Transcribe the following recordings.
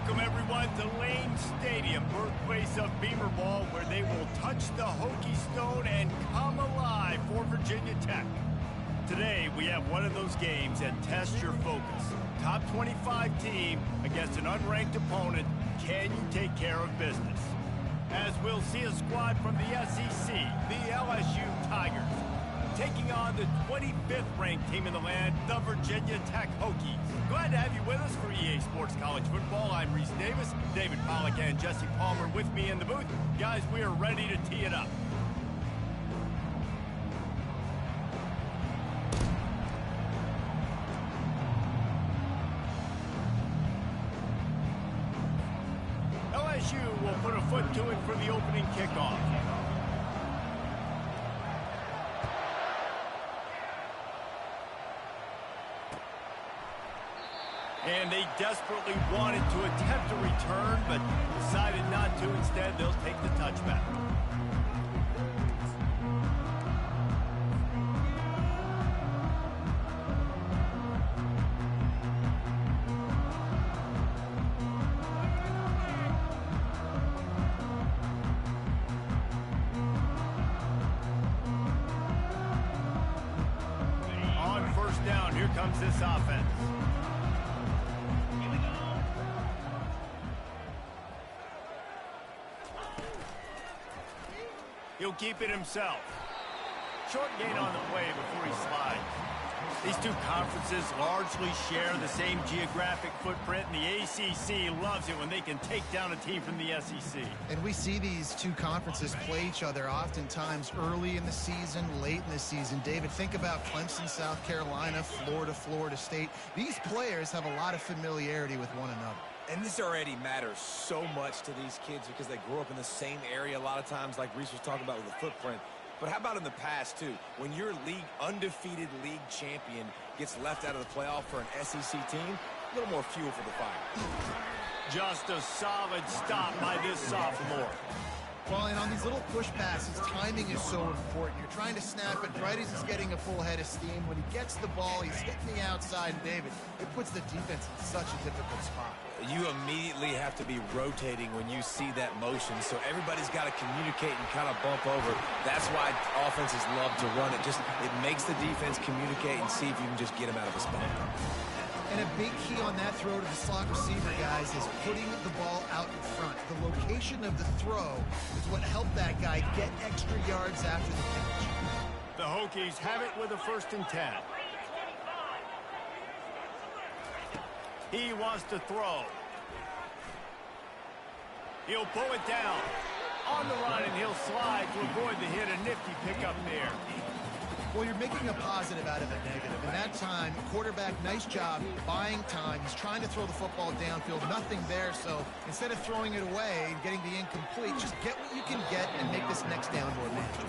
Welcome, everyone, to Lane Stadium, birthplace of Beamer Ball, where they will touch the Hokie Stone and come alive for Virginia Tech. Today, we have one of those games that tests your focus. Top 25 team against an unranked opponent. Can you take care of business? As we'll see a squad from the SEC, the LSU Tigers, taking on the 25th ranked team in the land, the Virginia Tech Hokies. Glad to have you with us for EA Sports College Football. I'm Reese Davis, David Pollack and Jesse Palmer with me in the booth. Guys, we are ready to tee it up. LSU will put a foot to it for the opening kickoff. And they desperately wanted to attempt a return, but decided not to. Instead, they'll take the touchback. On first down, here comes this offense. He'll keep it himself. Short gain on the play before he slides. These two conferences largely share the same geographic footprint, and the ACC loves it when they can take down a team from the SEC. And we see these two conferences play each other oftentimes early in the season, late in the season. David, think about Clemson, South Carolina, Florida, Florida State. These players have a lot of familiarity with one another. And this already matters so much to these kids because they grew up in the same area a lot of times, like Reese was talking about with the footprint. But how about in the past, too? When your undefeated league champion gets left out of the playoff for an SEC team, a little more fuel for the fire. Just a solid stop by this sophomore. Well, and on these little push passes, timing is so important. You're trying to snap it right as he's getting a full head of steam. When he gets the ball, he's hitting the outside, and David, it puts the defense in such a difficult spot. You immediately have to be rotating when you see that motion, so everybody's got to communicate and kind of bump over. That's why offenses love to run it. It makes the defense communicate and see if you can just get him out of a spot. And a big key on that throw to the slot receiver, guys, is putting the ball out in front. The location of the throw is what helped that guy get extra yards after the catch. The Hokies have it with a 1st and 10. He wants to throw. He'll pull it down. On the run, and he'll slide to avoid the hit. A nifty pickup there. Well, you're making a positive out of a negative. And that time, quarterback, nice job buying time. He's trying to throw the football downfield. Nothing there, so instead of throwing it away and getting the incomplete, just get what you can get and make this next down more manageable.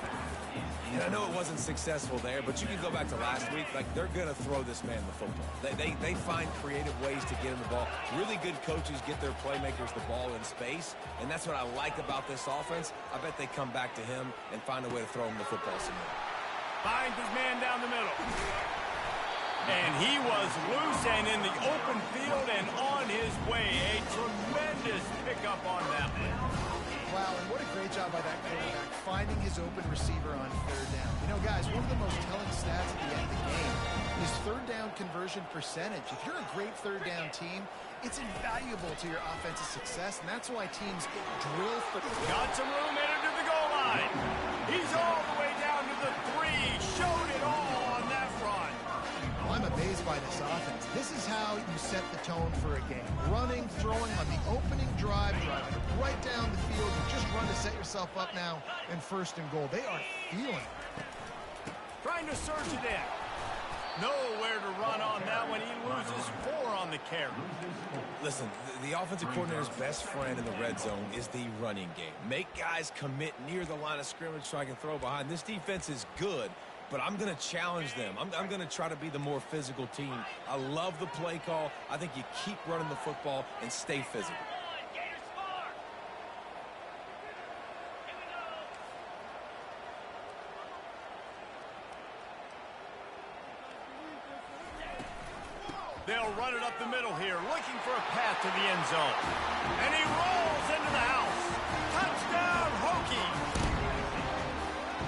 I know it wasn't successful there, but you can go back to last week. Like, they're going to throw this man the football. They find creative ways to get him the ball. Really good coaches get their playmakers the ball in space, and that's what I like about this offense. I bet they come back to him and find a way to throw him the football somewhere. Finds his man down the middle. And he was loose and in the open field and on his way. A tremendous pickup on that one. Wow, and what a great job by that quarterback, finding his open receiver on 3rd down. You know, guys, one of the most telling stats at the end of the game is 3rd down conversion percentage. If you're a great 3rd down team, it's invaluable to your offensive success, and that's why teams drill for... Got some room in to the goal line. He's all the way down to the 3. Showed it all on that front. Well, I'm amazed by this offense. This is how you set the tone for a game. Running, throwing on the opening drive, driving right down the field. You just run to set yourself up now in 1st and goal. They are feeling it. Trying to surge it in. Nowhere to run on that one. He loses 4 on the carry. Listen, the offensive coordinator's best friend in the red zone is the running game. Make guys commit near the line of scrimmage so I can throw behind. This defense is good, but I'm going to challenge them. I'm going to try to be the more physical team. I love the play call. I think you keep running the football and stay physical. They'll run it up the middle here, looking for a path to the end zone. And he rolls into the house. Touchdown, Hokies!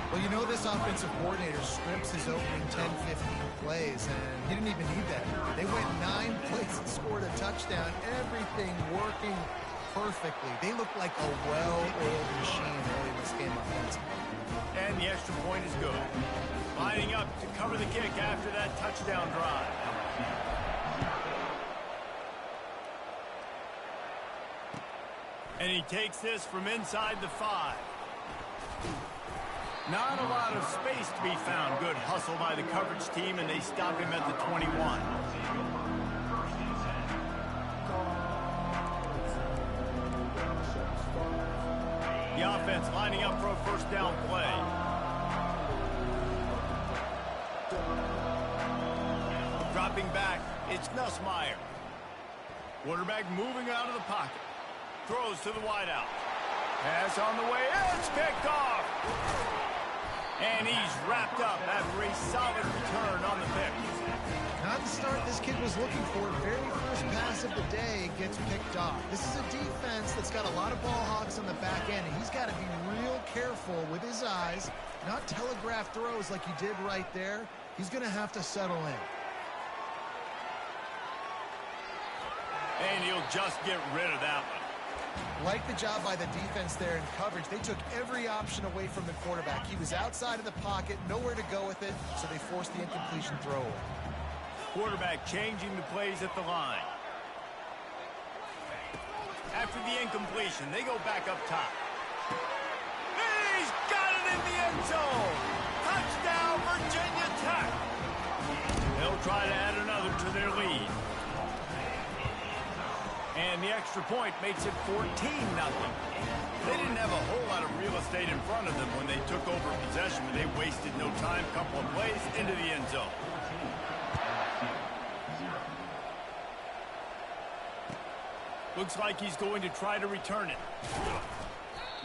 Well, you know this offensive coordinator scripts his opening 10, 15 plays, and he didn't even need that. They went 9 plays and scored a touchdown. Everything working perfectly. They look like a well-oiled machine early in this game offensively. And the extra point is good. Lining up to cover the kick after that touchdown drive. And he takes this from inside the 5. Not a lot of space to be found. Good hustle by the coverage team, and they stop him at the 21. The offense lining up for a first down play. Dropping back, it's Nussmeier. Quarterback moving out of the pocket. Throws to the wideout. Pass on the way. It's picked off. And he's wrapped up after a solid return on the pick. Not the start this kid was looking for. Very first pass of the day gets picked off. This is a defense that's got a lot of ball hawks on the back end, and he's got to be real careful with his eyes, not telegraph throws like he did right there. He's going to have to settle in. And he'll just get rid of that one. Like the job by the defense there in coverage. They took every option away from the quarterback. He was outside of the pocket, nowhere to go with it, so they forced the incompletion throw away. Quarterback changing the plays at the line. After the incompletion, they go back up top. He's got it in the end zone! Touchdown, Virginia Tech! They'll try to add another to their lead. And the extra point makes it 14-0. They didn't have a whole lot of real estate in front of them when they took over possession, but they wasted no time. Couple of plays into the end zone. Looks like he's going to try to return it.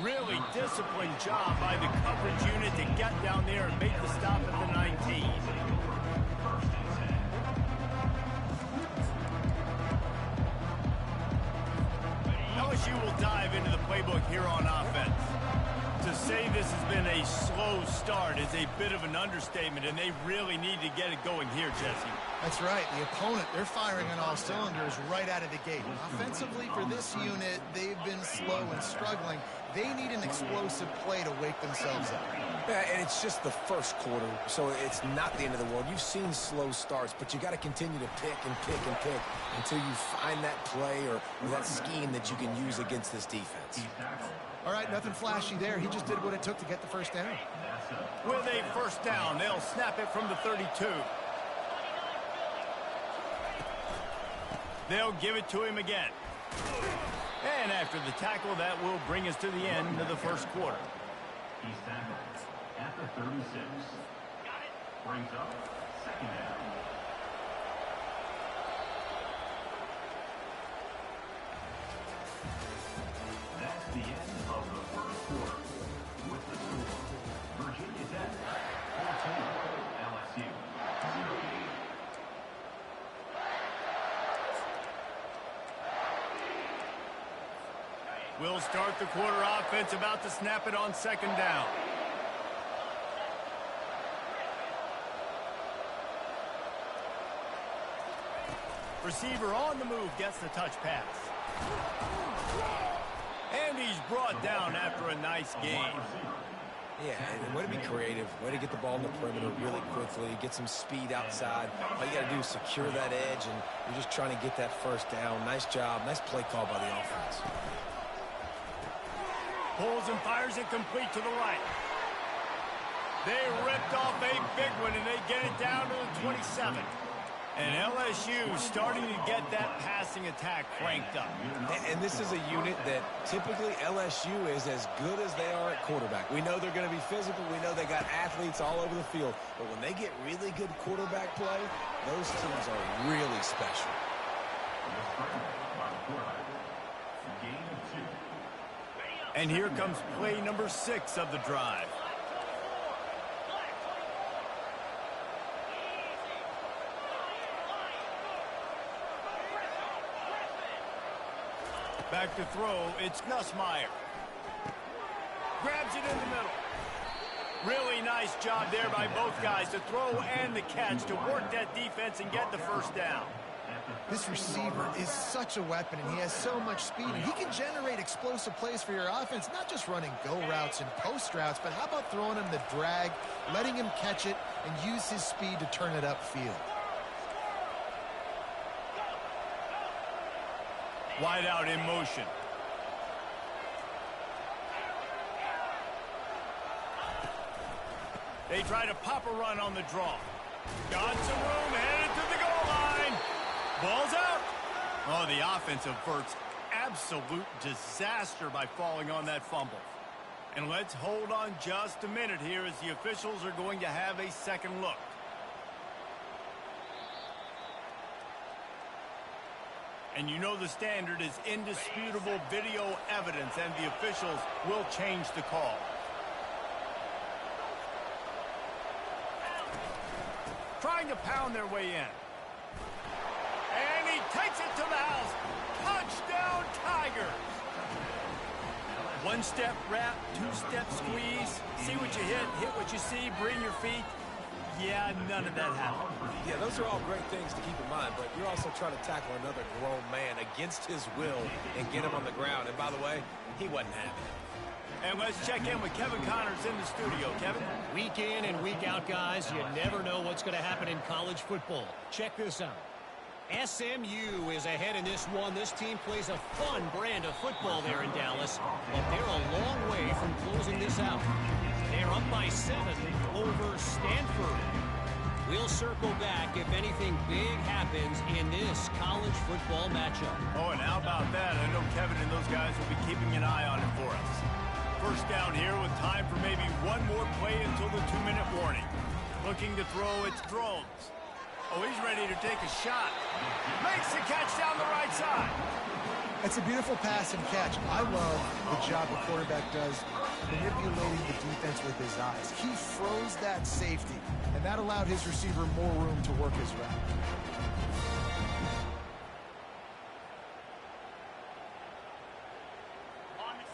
Really disciplined job by the coverage unit to get down there and make the stop at the 19. LSU will dive into the playbook here on offense. To say this has been a slow start is a bit of an understatement, and they really need to get it going here, Jesse. That's right. The opponent, they're firing on all cylinders right out of the gate. Offensively, for this unit, they've been slow and struggling. They need an explosive play to wake themselves up. Yeah, and it's just the first quarter, so it's not the end of the world. You've seen slow starts, but you got to continue to pick and pick and pick until you find that play or that scheme that you can use against this defense. All right, nothing flashy there. He just did what it took to get the first down. With a first down, they'll snap it from the 32. They'll give it to him again. And after the tackle, that will bring us to the end of the first quarter. He's tackled at the 36. Brings up second down. That's the end of the first quarter. With the score, Virginia Tech 14, LSU 0. We'll start the quarter offense, about to snap it on second down. Receiver on the move, gets the touch pass. And he's brought down after a nice game. Yeah, and way to be creative, way to get the ball in the perimeter really quickly, get some speed outside. All you got to do is secure that edge, and you're just trying to get that first down. Nice job, nice play call by the offense. Pulls and fires it complete to the right. They ripped off a big one, and they get it down to the 27. And LSU starting to get that passing attack cranked up. And this is a unit that typically LSU is as good as they are at quarterback. We know they're going to be physical. We know they got athletes all over the field. But when they get really good quarterback play, those teams are really special. And here comes play number 6 of the drive. Back to throw, it's Nussmeier. Grabs it in the middle. Really nice job there by both guys to throw and the catch to work that defense and get the first down. This receiver is such a weapon, and he has so much speed. And he can generate explosive plays for your offense, not just running go routes and post routes, but how about throwing him the drag, letting him catch it, and use his speed to turn it upfield. Wide out in motion. They try to pop a run on the draw. Got some room, headed to the goal line. Ball's out. Oh, the offense averts absolute disaster by falling on that fumble. And let's hold on just a minute here as the officials are going to have a second look. And you know the standard is indisputable video evidence, and the officials will change the call. Trying to pound their way in. And he takes it to the house. Touchdown, Tigers. One-step wrap, two-step squeeze. See what you hit what you see, bring your feet. Yeah, none of that happened. Yeah, those are all great things to keep in mind, but you're also trying to tackle another grown man against his will and get him on the ground. And by the way, he wasn't happy. And let's check in with Kevin Connors in the studio. Kevin? Week in and week out, guys, you never know what's going to happen in college football. Check this out. SMU is ahead in this one. This team plays a fun brand of football there in Dallas, but they're a long way from closing this out. They're up by 7 over Stanford. We'll circle back if anything big happens in this college football matchup. Oh, and how about that? I know Kevin and those guys will be keeping an eye on it for us. First down here with time for maybe one more play until the 2-minute warning. Looking to throw, it's Drones. Oh, he's ready to take a shot. Makes the catch down the right side. It's a beautiful pass and catch. I love the job the quarterback does manipulating the defense with his eyes. He froze that safety, and that allowed his receiver more room to work his route.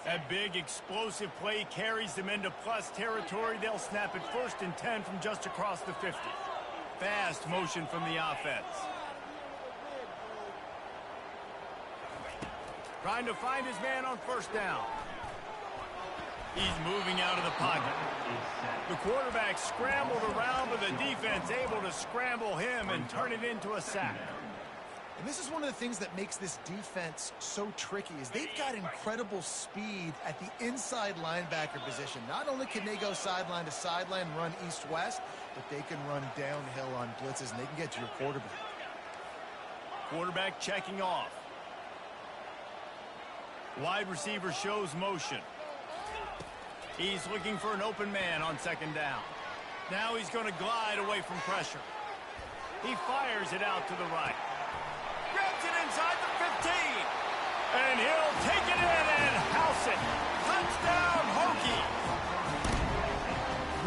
That big explosive play carries them into plus territory. They'll snap it 1st and 10 from just across the 50. Fast motion from the offense. Trying to find his man on 1st down. He's moving out of the pocket. The quarterback scrambled around, but the defense able to scramble him and turn it into a sack. And this is one of the things that makes this defense so tricky is they've got incredible speed at the inside linebacker position. Not only can they go sideline to sideline, run east-west, but they can run downhill on blitzes, and they can get to your quarterback. Quarterback checking off. Wide receiver shows motion. He's looking for an open man on 2nd down. Now he's going to glide away from pressure. He fires it out to the right. Grabs it inside the 15. And he'll take it in and house it. Touchdown, Hokies.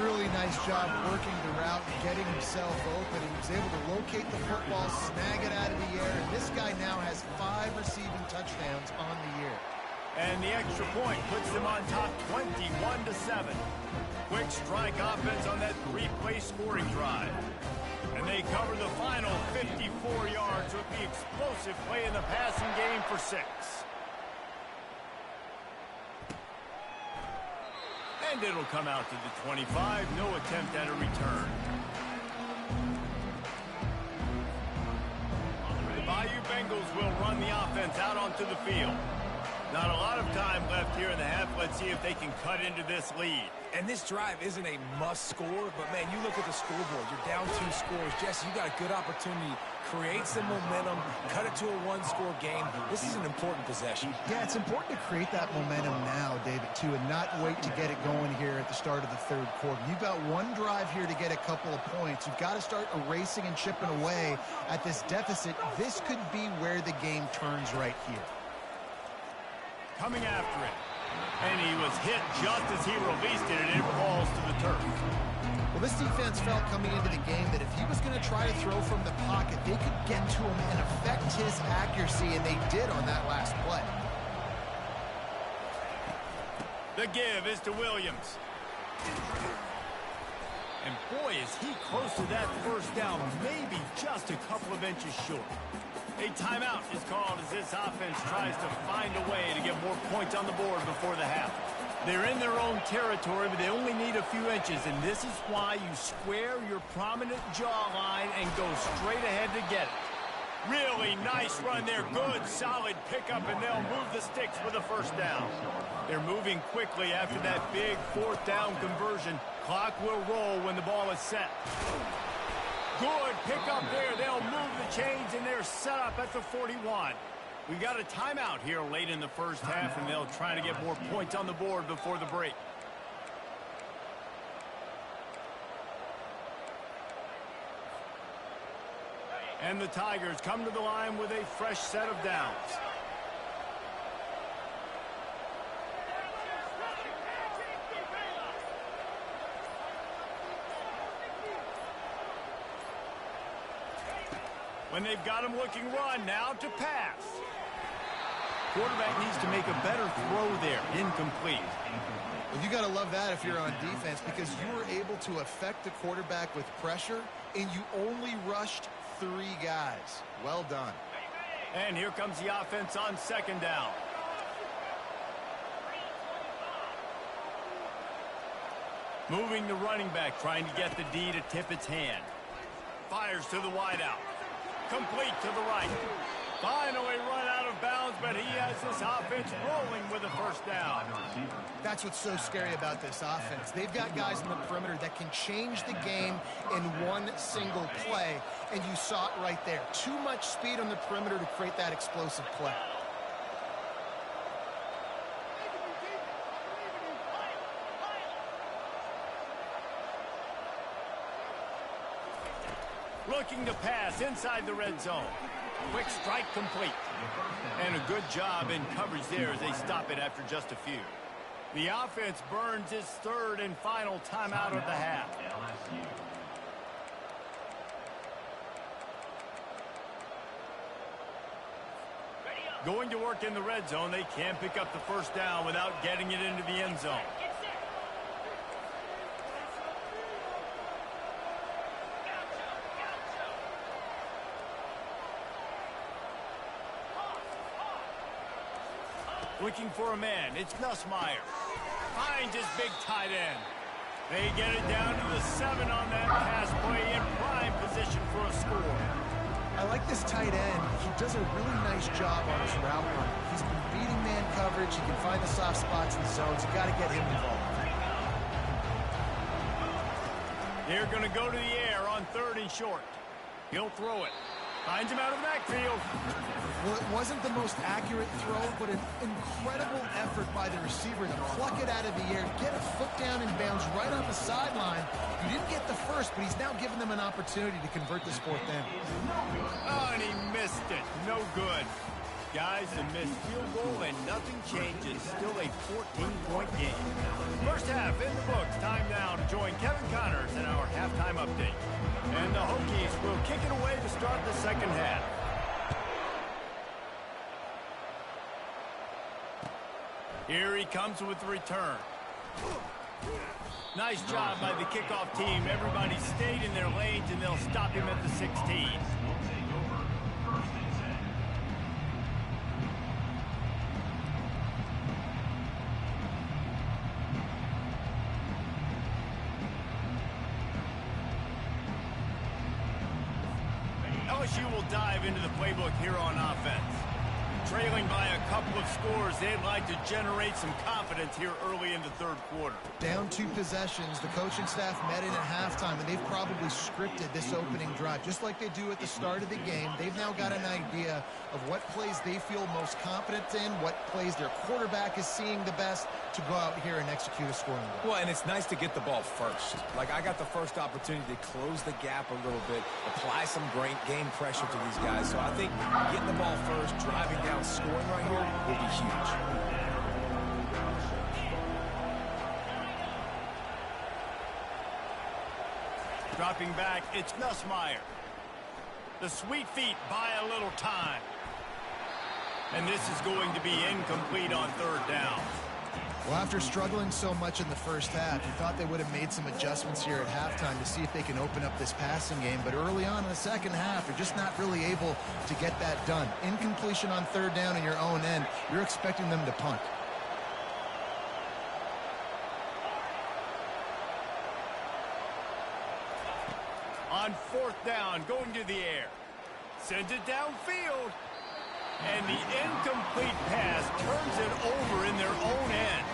Really nice job working the route and getting himself open. He was able to locate the football, snag it out of the air, and this guy now has 5 receiving touchdowns on the year. And the extra point puts them on top 21-7. Quick strike offense on that 3-play scoring drive. And they cover the final 54 yards with the explosive play in the passing game for 6. And it'll come out to the 25. No attempt at a return. The Bayou Bengals will run the offense out onto the field. Not a lot of time left here in the half. Let's see if they can cut into this lead. And this drive isn't a must score, but man, you look at the scoreboard. You're down 2 scores. Jesse, you got a good opportunity. Create some momentum. Cut it to a 1-score game. This is an important possession. Yeah, it's important to create that momentum now, David, too, and not wait to get it going here at the start of the 3rd quarter. You've got one drive here to get a couple of points. You've got to start erasing and chipping away at this deficit. This could be where the game turns right here. Coming after it. And he was hit just as he released it, and it falls to the turf. Well, this defense felt coming into the game that if he was going to try to throw from the pocket, they could get to him and affect his accuracy, and they did on that last play. The give is to Williams. And boy, is he close to that first down, maybe just a couple of inches short. A timeout is called as this offense tries to find a way to get more points on the board before the half. They're in their own territory, but they only need a few inches, and this is why you square your prominent jawline and go straight ahead to get it. Really nice run there. Good, solid pickup, and they'll move the sticks for the first down. They're moving quickly after that big fourth down conversion. Clock will roll when the ball is set. Good pickup there. They'll move the chains, and they're set up at the 41. We got a timeout here late in the first half, and they'll try to get more points on the board before the break. And the Tigers come to the line with a fresh set of downs. When they've got him looking run, now to pass. Quarterback needs to make a better throw there. Incomplete. Well, you got to love that if you're on defense, because you were able to affect the quarterback with pressure, and you only rushed 3 guys. Well done. And here comes the offense on second down. Moving the running back, trying to get the D to tip its hand. Fires to the wideout. Complete to the right. Finally run out of bounds, but he has this offense rolling with a first down. That's what's so scary about this offense. They've got guys in the perimeter that can change the game in one single play, and you saw it right there. Too much speed on the perimeter to create that explosive play. Looking to pass inside the red zone. Quick strike complete. And a good job in coverage there as they stop it after just a few. The offense burns its third and final timeout of the half. Going to work in the red zone, they can't pick up the first down without getting it into the end zone. Looking for a man. It's Nussmeier. Finds his big tight end. They get it down to the 7 on that pass play in prime position for a score. I like this tight end. He does a really nice job on his route run. He's been beating man coverage. He can find the soft spots in the zones. You got to get him involved. They're going to go to the air on 3rd and short. He'll throw it. Finds him out of the backfield. Well, it wasn't the most accurate throw, but an incredible effort by the receiver to pluck it out of the air, get a foot down in bounds right on the sideline. You didn't get the first, but he's now given them an opportunity to convert this 4th down. Oh, and he missed it. No good. Guys, a missed field goal and nothing changes. Still a 14-point game. First half in the books. Time now to join Kevin Connors in our halftime update. And the Hokies will kick it away to start the second half. Here he comes with the return. Nice job by the kickoff team. Everybody stayed in their lanes, and they'll stop him at the 16. LSU will dive into the playbook here on offense. Trailing by a couple of scores, they'd like to generate some confidence here early in the 3rd quarter. Down 2 possessions, the coaching staff met in at halftime, and they've probably scripted this opening drive. Just like they do at the start of the game, they've now got an idea of what plays they feel most confident in, what plays their quarterback is seeing the best to go out here and execute a scoring goal. Well, and it's nice to get the ball first. Like, I got the first opportunity to close the gap a little bit, apply some great game pressure to these guys. So I think getting the ball first, driving down, scoring right here will be huge. Dropping back, it's Nussmeier. The sweet feet buy a little time. And this is going to be incomplete on 3rd down. Well, after struggling so much in the first half, you thought they would have made some adjustments here at halftime to see if they can open up this passing game. But early on in the second half, they're just not really able to get that done. Incompletion on third down in your own end, you're expecting them to punt. On fourth down, going to the air. Sends it downfield. And the incomplete pass turns it over in their own end.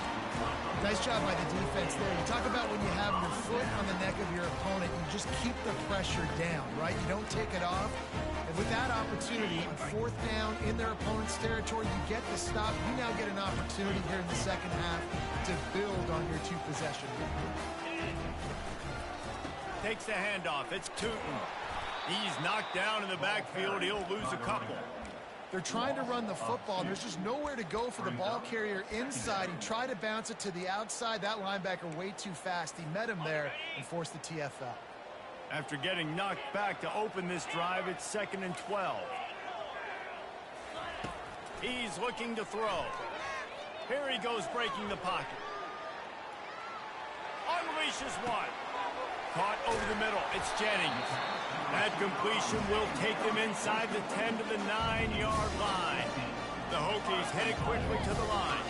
Nice job by the defense there. You talk about when you have your foot on the neck of your opponent, you just keep the pressure down, right? You don't take it off. And with that opportunity, on fourth down in their opponent's territory, you get the stop. You now get an opportunity here in the second half to build on your two-possession. Takes the handoff. It's Tootin. He's knocked down in the backfield. He'll lose a couple. They're trying to run the football, and there's just nowhere to go for the ball carrier inside. He tried to bounce it to the outside. That linebacker way too fast. He met him there and forced the TFL. After getting knocked back to open this drive, it's 2nd and 12. He's looking to throw. Here he goes, breaking the pocket. Unleashes one. Caught over the middle. It's Jennings. That completion will take them inside the 10 to the 9-yard line. The Hokies headed quickly to the line.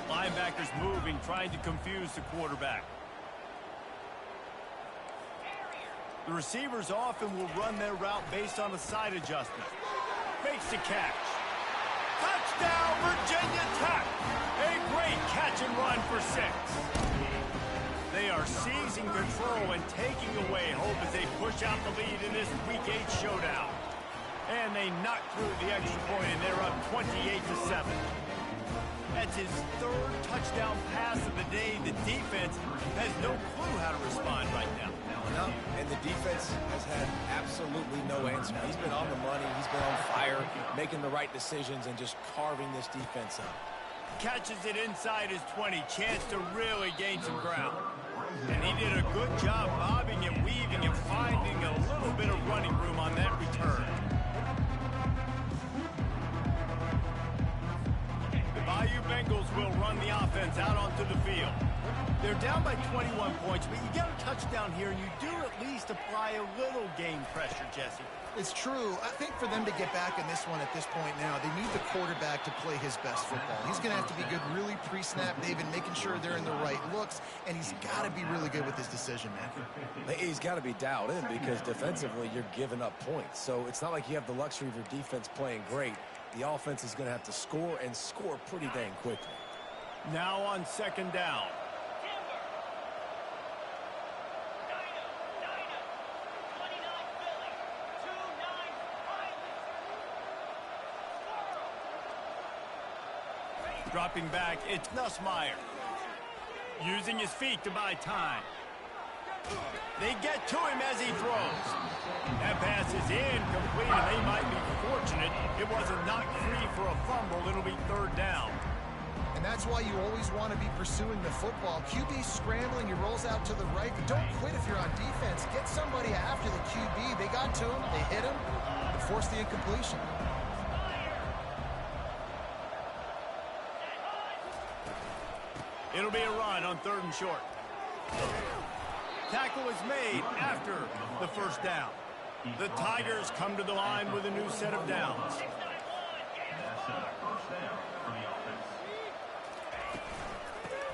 Linebackers moving, trying to confuse the quarterback. The receivers often will run their route based on a side adjustment. Makes the catch. Touchdown, Virginia Tech! A great catch and run for 6. They are seizing control and taking away hope as they push out the lead in this Week 8 showdown. And they knock through the extra point, and they're up 28-7. That's his 3rd touchdown pass of the day. The defense has no clue how to respond right now. No, and the defense has had absolutely no answer. He's been on the money. He's been on fire, making the right decisions and just carving this defense up. Catches it inside his 20. Chance to really gain some ground. And he did a good job bobbing and weaving and finding a little bit of running room on that return. The Bayou Bengals will run the offense out onto the field. They're down by 21 points, but you get a touchdown here, and you do at least apply a little game pressure, Jesse. It's true. I think for them to get back in this one at this point now, they need the quarterback to play his best football. He's going to have to be good really pre-snap, David, making sure they're in the right looks, and he's got to be really good with his decision making. He's got to be dialed in because defensively you're giving up points. So it's not like you have the luxury of your defense playing great. The offense is going to have to score and score pretty dang quickly. Now on 2nd down. Dropping back, it's Nussmeier. Using his feet to buy time. They get to him as he throws. That pass is incomplete, and they might be fortunate it wasn't knocked free for a fumble. It'll be 3rd down. And that's why you always want to be pursuing the football. QB scrambling, he rolls out to the right, but don't quit if you're on defense. Get somebody after the QB. They got to him, they hit him, and forced the incompletion. It'll be a run on 3rd and short. Tackle is made after the 1st down. The Tigers come to the line with a new set of downs.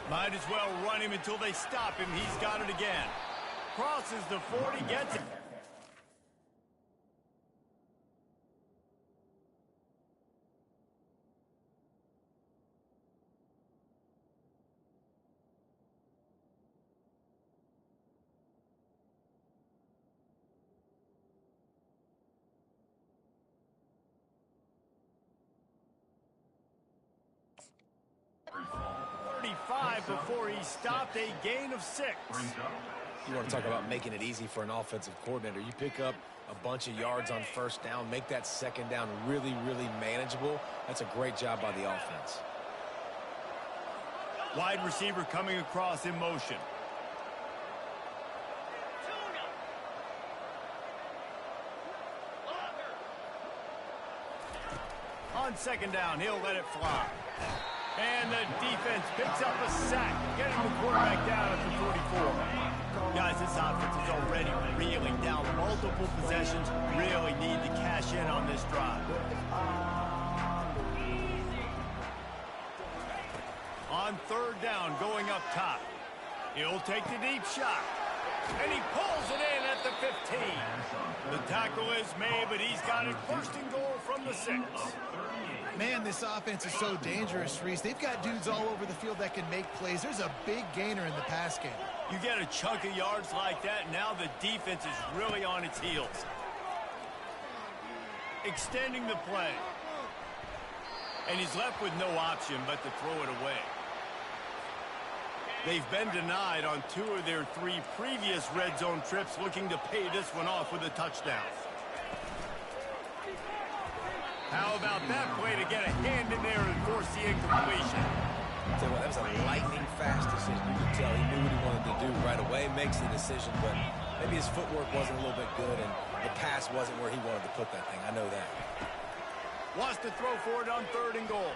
Might as well run him until they stop him. He's got it again. Crosses the 40, gets it. Before he stopped, a gain of 6. You want to talk about making it easy for an offensive coordinator. You pick up a bunch of yards on 1st down, make that 2nd down really, really manageable. That's a great job by the offense. Wide receiver coming across in motion. On 2nd down, he'll let it fly. And the defense picks up a sack, getting the quarterback down at the 44. Guys, this offense is already reeling down multiple possessions. Really need to cash in on this drive. On third down, going up top. He'll take the deep shot. And he pulls it in at the 15. The tackle is made, but he's got it first and goal from the 6. Man, this offense is so dangerous, Reese. They've got dudes all over the field that can make plays. There's a big gainer in the pass game. You get a chunk of yards like that, and now the defense is really on its heels. Extending the play. And he's left with no option but to throw it away. They've been denied on 2 of their 3 previous red zone trips, looking to pay this one off with a touchdown. How about that play to get a hand in there and force the incompletion? Tell you what, that was a lightning-fast decision. You could tell he knew what he wanted to do right away, makes the decision, but maybe his footwork wasn't a little bit good, and the pass wasn't where he wanted to put that thing. I know that. Wants to throw for it on 3rd and goal.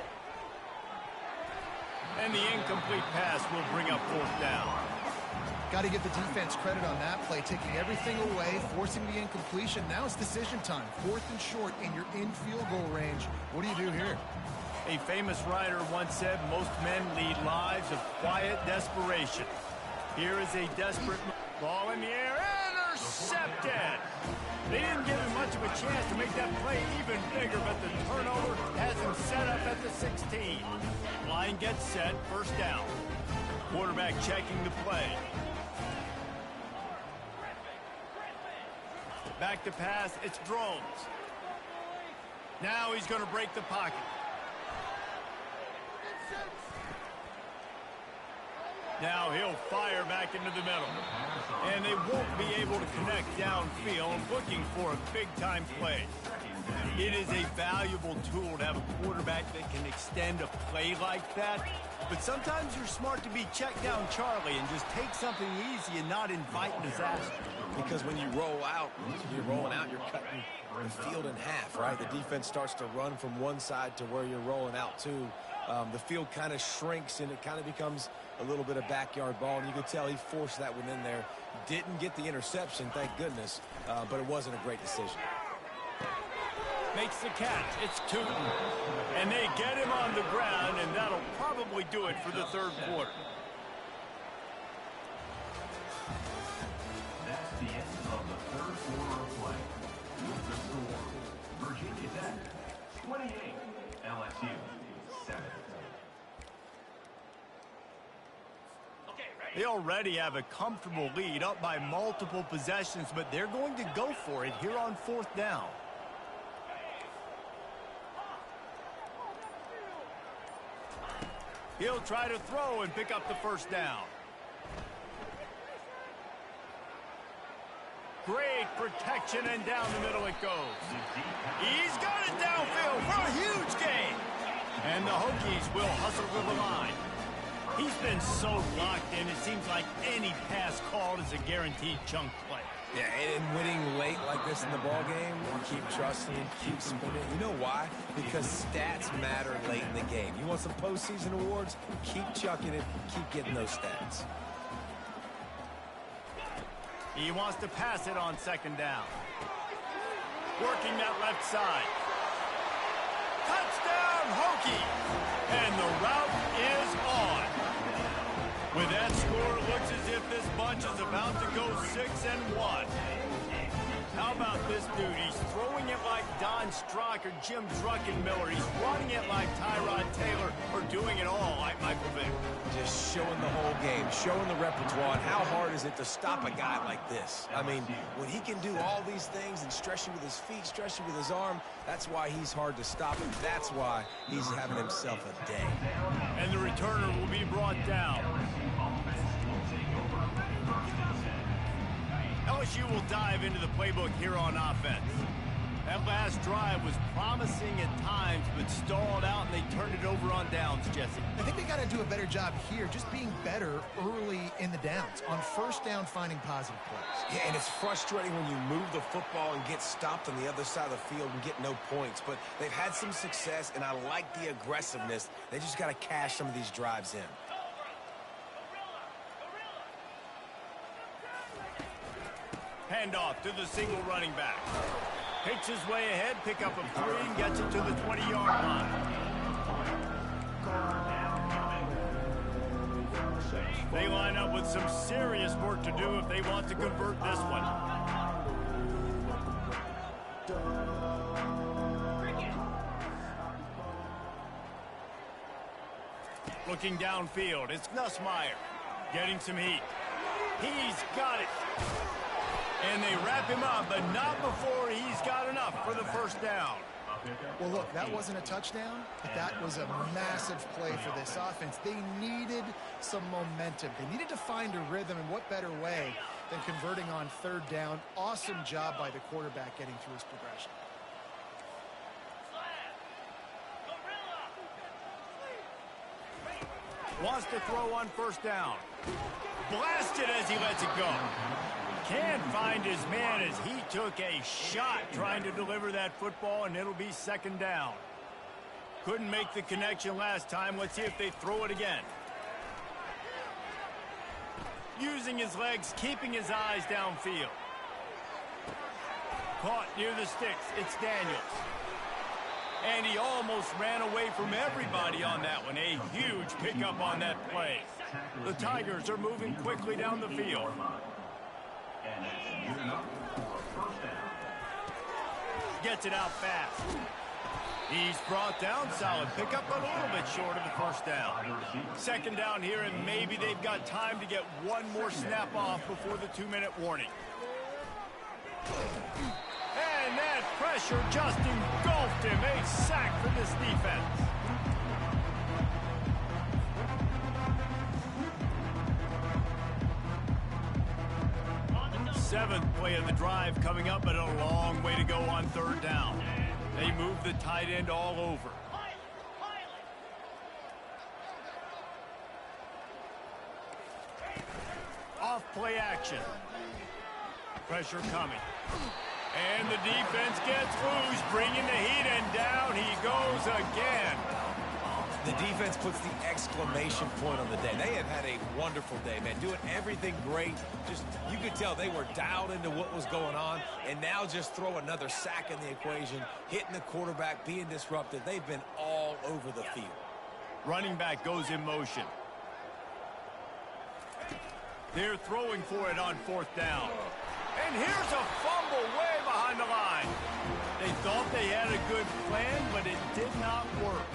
And the incomplete pass will bring up 4th down. Got to give the defense credit on that play, taking everything away, forcing the incompletion. Now it's decision time. 4th and short, and you're in field goal range. What do you do here? A famous writer once said, most men lead lives of quiet desperation. Here is a desperate ball in the air. Intercepted! They didn't give him much of a chance to make that play even bigger, but the turnover has him set up at the 16. Line gets set, 1st down. Quarterback checking the play. Back to pass, it's Drones. Now he's going to break the pocket. Now he'll fire back into the middle. And they won't be able to connect downfield, looking for a big-time play. It is a valuable tool to have a quarterback that can extend a play like that. But sometimes you're smart to be check down Charlie and just take something easy and not invite disaster. Because when you roll out, you're rolling out, you're cutting the field in half, right? The defense starts to run from one side to where you're rolling out to. The field kind of shrinks, and it kind of becomes a little bit of backyard ball. And you could tell he forced that one in there. Didn't get the interception, thank goodness, but it wasn't a great decision. Makes the catch. It's Tootin. And they get him on the ground, and that'll probably do it for the 3rd quarter. That's the end of the 3rd quarter of play. With the score, Virginia Tech 28, LSU 7. They already have a comfortable lead, up by multiple possessions, but they're going to go for it here on 4th down. He'll try to throw and pick up the 1st down. Great protection, and down the middle it goes. He's got it downfield for a huge gain. And the Hokies will hustle to the line. He's been so locked in, it seems like any pass called is a guaranteed chunk play. Yeah, and winning late like this in the ball game, you keep trusting, keep spinning. You know why? Because stats matter late in the game. You want some postseason awards? Keep chucking it, keep getting those stats. He wants to pass it on 2nd down. Working that left side. Touchdown, Hokie! And the route is on. With that score, it looks as if this bunch is about to go 6-1. How about this dude? He's throwing it like Don Strock or Jim Druckenmiller. He's running it like Tyrod Taylor, or doing it all like Michael Vick. Just showing the whole game, showing the repertoire, and how hard is it to stop a guy like this? I mean, when he can do all these things and stretch you with his feet, stretch you with his arm, that's why he's hard to stop, and that's why he's having himself a day. And the returner will be brought down. LSU will dive into the playbook here on offense. That last drive was promising at times, but stalled out, and they turned it over on downs, Jesse. I think they got to do a better job here, just being better early in the downs, on first down finding positive plays. Yeah, and it's frustrating when you move the football and get stopped on the other side of the field and get no points. But they've had some success, and I like the aggressiveness. They just got to cash some of these drives in. Handoff to the single running back. Picks his way ahead, pick up of 3, and gets it to the 20-yard line. They line up with some serious work to do if they want to convert this one. Looking downfield, it's Nussmeier getting some heat. He's got it. And they wrap him up, but not before he's got enough for the first down. Well, look, that wasn't a touchdown, but that was a massive play for this offense. They needed some momentum. They needed to find a rhythm, and what better way than converting on third down. Awesome job by the quarterback getting through his progression. Wants to throw on first down. Blasted as he lets it go. Can't find his man as he took a shot trying to deliver that football, and it'll be second down. Couldn't make the connection last time. Let's see if they throw it again. Using his legs, keeping his eyes downfield. Caught near the sticks. It's Daniels. And he almost ran away from everybody on that one. A huge pickup on that play. The Tigers are moving quickly down the field. Gets it out fast. He's brought down. Solid pickup, but a little bit short of the first down. Second down here, and maybe they've got time to get one more snap off before the 2-minute warning. And that pressure just engulfed him. A sack for this defense. Seventh play of the drive coming up, but a long way to go on third down. They move the tight end all over. Off play action. Pressure coming. And the defense gets loose, bringing the heat, and down he goes again. The defense puts the exclamation point on the day. They have had a wonderful day, man. Doing everything great. Just, you could tell they were dialed into what was going on. And now just throw another sack in the equation. Hitting the quarterback, being disruptive. They've been all over the field. Running back goes in motion. They're throwing for it on fourth down. And here's a fumble way behind the line. They thought they had a good plan, but it did not work.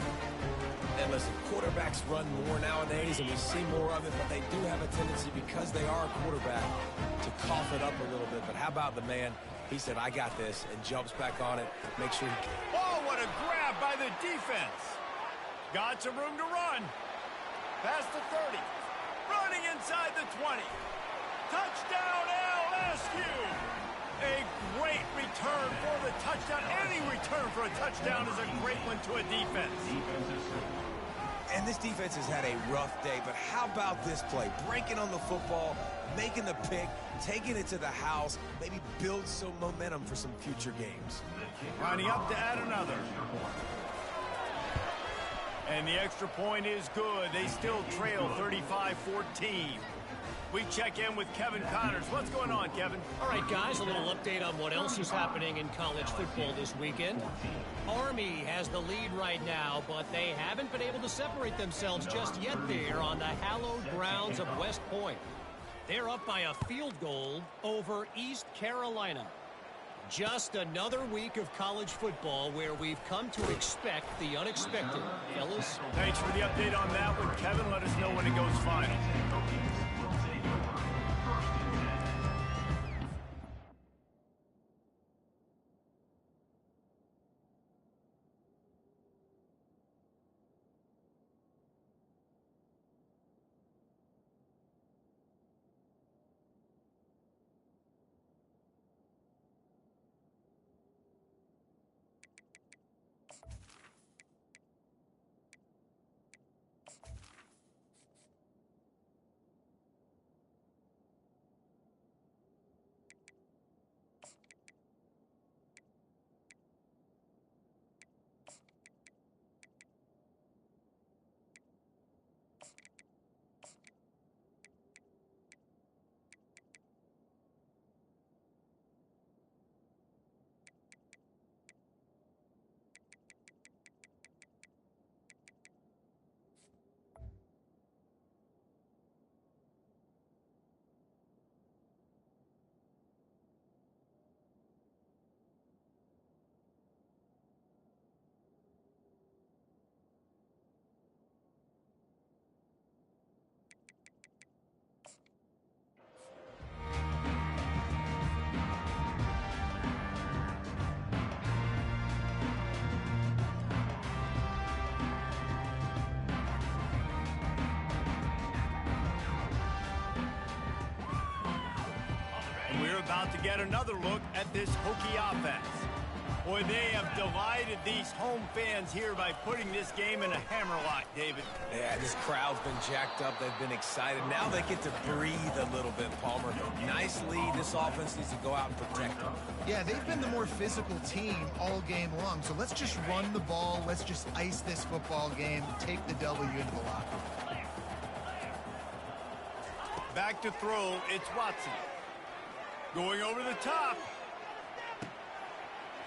And listen, quarterbacks run more nowadays, and we see more of it, but they do have a tendency, because they are a quarterback, to cough it up a little bit. But how about the man? He said, I got this, and jumps back on it. Make sure he... Oh, what a grab by the defense. Got some room to run. Past the 30. Running inside the 20. Touchdown, LSU. A great return for the touchdown. Any return for a touchdown is a great one to a defense. And this defense has had a rough day, but how about this play? Breaking on the football, making the pick, taking it to the house, maybe build some momentum for some future games. Lining up to add another. And the extra point is good. They still trail 35-14. We check in with Kevin Connors. What's going on, Kevin? All right, guys, a little update on what else is happening in college football this weekend. Army has the lead right now, but they haven't been able to separate themselves just yet there on the hallowed grounds of West Point. They're up by a field goal over East Carolina. Just another week of college football where we've come to expect the unexpected. Fellas? Thanks for the update on that one, Kevin. Let us know when it goes final. about to get another look at this Hokie offense. Boy, they have delighted these home fans here by putting this game in a hammerlock, David. Yeah, this crowd's been jacked up. They've been excited. Now they get to breathe a little bit, Palmer. Nice lead. This offense needs to go out and protect them. Yeah, they've been the more physical team all game long. So let's just run the ball. Let's just ice this football game, take the W into the locker room. Back to throw, it's Watson. Going over the top.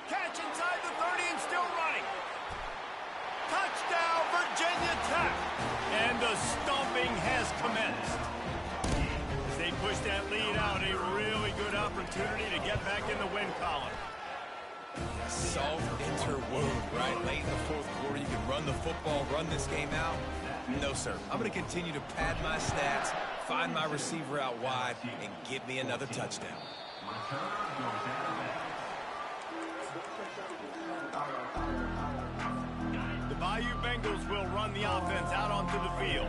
Catch inside the 30 and still running. Touchdown, Virginia Tech. And the stomping has commenced. As they push that lead out, a really good opportunity to get back in the win column. Salt into wound, right? Late in the fourth quarter, you can run the football, run this game out. No, sir. I'm going to continue to pad my stats, find my receiver out wide, and give me another touchdown. The Bayou Bengals will run the offense out onto the field.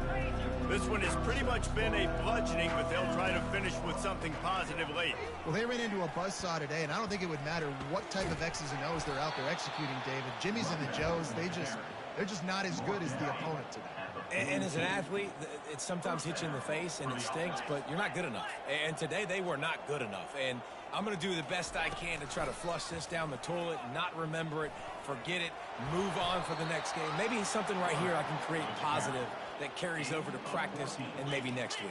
This one has pretty much been a bludgeoning, but they'll try to finish with something positive late. Well, they ran into a buzzsaw today, and I don't think it would matter what type of X's and O's they're out there executing, David. Jimmy's and the Joes, they're just not as good as the opponent today. And as an athlete, it sometimes hits you in the face and it stinks, but you're not good enough. And today they were not good enough. And I'm going to do the best I can to try to flush this down the toilet, not remember it, forget it, move on for the next game. Maybe something right here I can create positive that carries over to practice and maybe next week.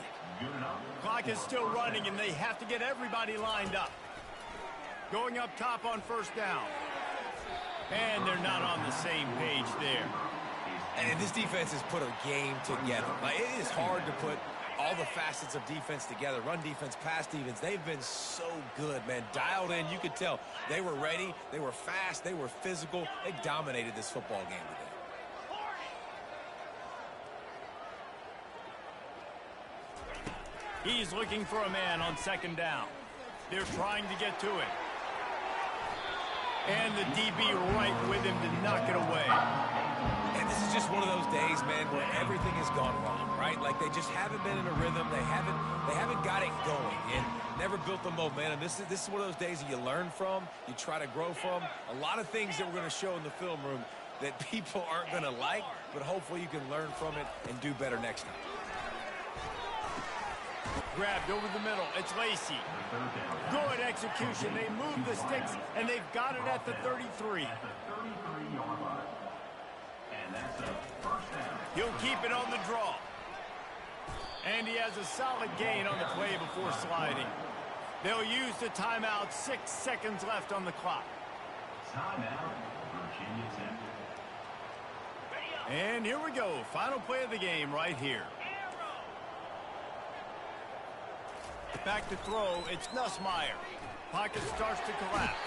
Clock is still running, and they have to get everybody lined up. Going up top on first down. And they're not on the same page there. And this defense has put a game together. Like, it is hard to put all the facets of defense together. Run defense, pass defense. They've been so good, man. Dialed in. You could tell they were ready. They were fast. They were physical. They dominated this football game today. He's looking for a man on second down. They're trying to get to it. And the DB right with him to knock it away. And this is just one of those days, man, where everything has gone wrong, right? Like they just haven't been in a rhythm. They haven't got it going and never built the momentum. This is one of those days that you learn from, you try to grow from. A lot of things that we're going to show in the film room that people aren't going to like, but hopefully you can learn from it and do better next time. Grabbed over the middle. It's Lacey. Good execution. They move the sticks, and they've got it at the 33. He'll keep it on the draw. And he has a solid gain on the play before sliding. They'll use the timeout. 6 seconds left on the clock. Timeout, Virginia Tech. And here we go. Final play of the game right here. Back to throw, it's Nussmeier. Pocket starts to collapse.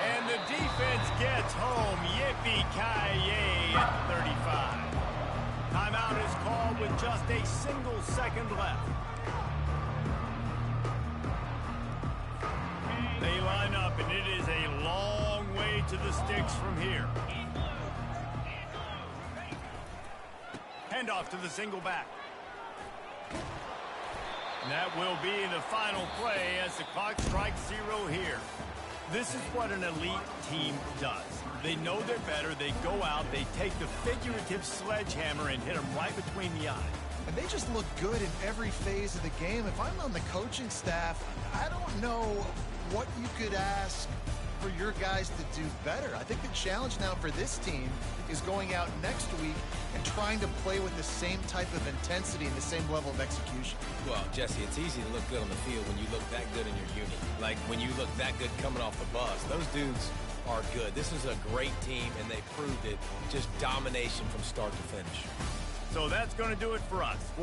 And the defense gets home. Yippee-ki-yay at the 35. Timeout is called with just a single second left. They line up, and it is a long way to the sticks from here. Handoff to the single back. And that will be the final play as the clock strikes 0 here. This is what an elite team does. They know they're better. They go out. They take the figurative sledgehammer and hit them right between the eyes. And they just look good in every phase of the game. If I'm on the coaching staff, I don't know what you could ask for your guys to do better. I think the challenge now for this team is going out next week and trying to play with the same type of intensity and the same level of execution. Well, Jesse, it's easy to look good on the field when you look that good in your unit. Like when you look that good coming off the bus. Those dudes are good. This is a great team, and they proved it. Just domination from start to finish. So that's going to do it for us.